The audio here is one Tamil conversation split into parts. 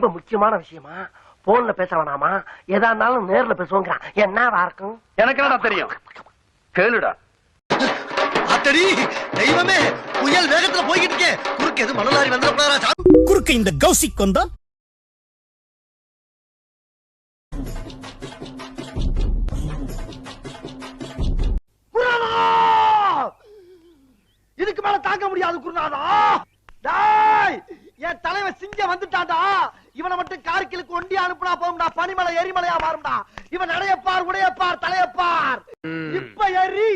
ரொம்ப முக்கியமான விஷயமா போன்ல பேச வேணாமா, எதா இருந்தாலும் நேர்ல பேசுவோங்கிறான். என்னவா இருக்கும்? எனக்கு என்னடா தெரியும், கேளுடா. அத்தடி தெய்வமே, புயல் வேகத்துல போய்கிட்டு இருக்கே, குறுக்கு எது மணலாரி வந்துடக்கூடாதா? குறுக்கு இந்த கௌசிக் வந்தா இதுக்கு மேல தாங்க முடியாது குருநாதா. என் தலைவன் சிங்கம் வந்துட்டான்டா. இவனை மட்டும் கார்கிலுக்கு ஒண்டி அனுப்புனா போகும்டா, பனிமலை எரிமலையா மாறும்டா. இவன் நடையப்பார், உடையப்பார், தலையப்பார். இப்ப எரி.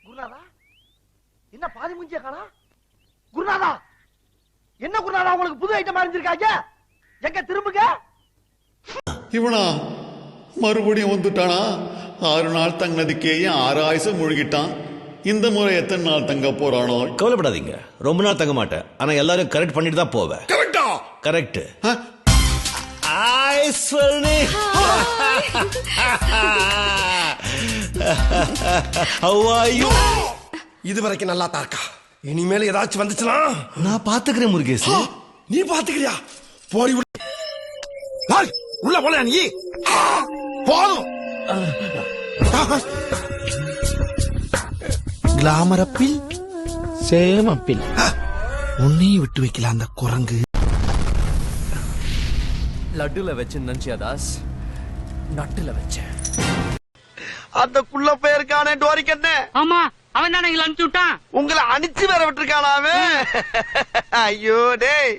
குருநாதா என்ன பாதி மூஞ்சிய காணா? குருநாதா என்ன குருநாதா, உங்களுக்கு புது ஐட்டம் அறிஞ்சிருக்காங்க, எங்க திரும்புங்க. இவனா மறுபடியும் வந்துட்டானா? 6 நாள் தங்கினதுக்கே 6 ஆயுசம் முழுகிட்டான். இந்த முறை எத்தனை நாள் தங்க போறானோ? கவலைப்படாதீங்க, ரொம்ப நாள் தங்க மாட்டேன். ஆனா எல்லாரும் கரெக்ட் பண்ணிட்டு தான் போவேன். கரெக்ட். இது வரைக்கும் நல்லா தாக்கா, இனிமேல் ஏதாச்சும் வந்துச்சுன்னா நான் பாத்துக்கிறேன் முருகேஷ். நீ பாத்துக்கிறியா? போடி உள்ள போல நீ போதும். கிளாமரப்பில் சேமப்பில் உன்னையும் விட்டு வைக்கல அந்த குரங்கு. லட்டுல வச்சு நினைச்சியா தாஸ்? நட்டுல வச்சேன். அந்த குள்ள பேருக்கானே டோரிக்கண்ணே. ஆமா, அவன் தானே அனுப்பிச்சு விட்டான். உங்களை அனுப்பிச்சு வேற விட்டுருக்கானாமே. ஐயோ டேய்,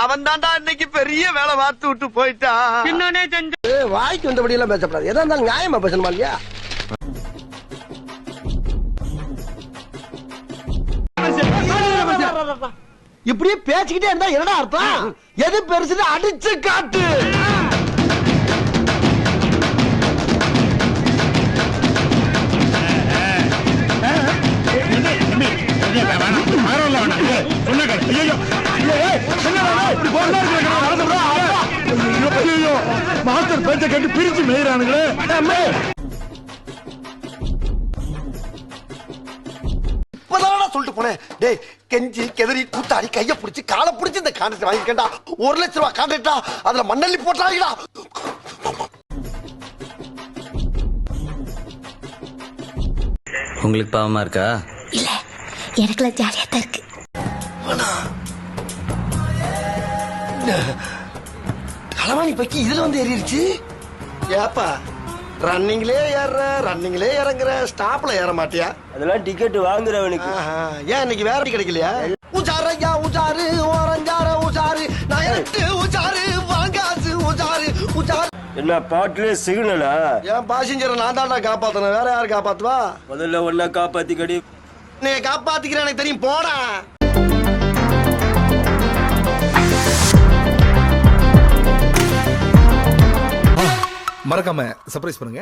அவன் தான்டா இன்னைக்கு பெரிய வேலை பார்த்து விட்டு போயிட்டான். என்னன்னே தெரிஞ்ச வாய்க்கு வந்தபடி எல்லாம் பேசப்படாது, எதா இருந்தாலும் நியாயமா பேசணுமா இல்லையா? இப்படியே பேசிக்கிட்டே இருந்தா என்னடா அர்த்தம்? எது பெருசுன்னு அடிச்சு காட்டு. மாஸ்டர் பேச்ச கேட்டு பிரிச்சு மேயிறானுங்களே. இப்பதான் சொல்லிட்டு போனேன். டேய் கெஞ்சி கெதறி கூத்தாடி கைய புடிச்சு காலை புடிச்சு இந்த கான்ட்ராக்ட் வாங்கிக்கண்டா. 1 லட்சம் ரூபாய் கான்ட்ராக்டா, அதுல மண்ணள்ளி போட்டாங்கடா. உங்களுக்கு பாவமா இருக்கா? இல்ல, எனக்குலாம் ஜாலியா தான் இருக்கு. களவாணி பக்கி இதுல வந்து ஏறிடுச்சு. ஏப்பா ரன்னிங்லே ஏற, ரன்னிங்லே இறங்குற, ஸ்டாப்ல ஏற மாட்டியா? அதெல்லாம் டிக்கெட் வாங்குறவனுக்கு. ஏன் இன்னைக்கு வேற கிடைக்கலையா? உஜாரையா உஜாரு, ஓரஞ்சார உஜாரு, நயட்டு உஜாரு, வாங்காசு உஜாரு, உஜாரு. என்ன பாட்டுல சிக்னலா? என் பாசஞ்சரை நான் தான்டா காப்பாத்தணும், வேற யாரு காப்பாத்துவா? முதல்ல ஒன்னா காப்பாத்தி கடி. நீ காப்பாத்திக்கிற எனக்கு தெரியும், போடா. மறக்காம சர்ப்ரைஸ் பண்ணுங்க.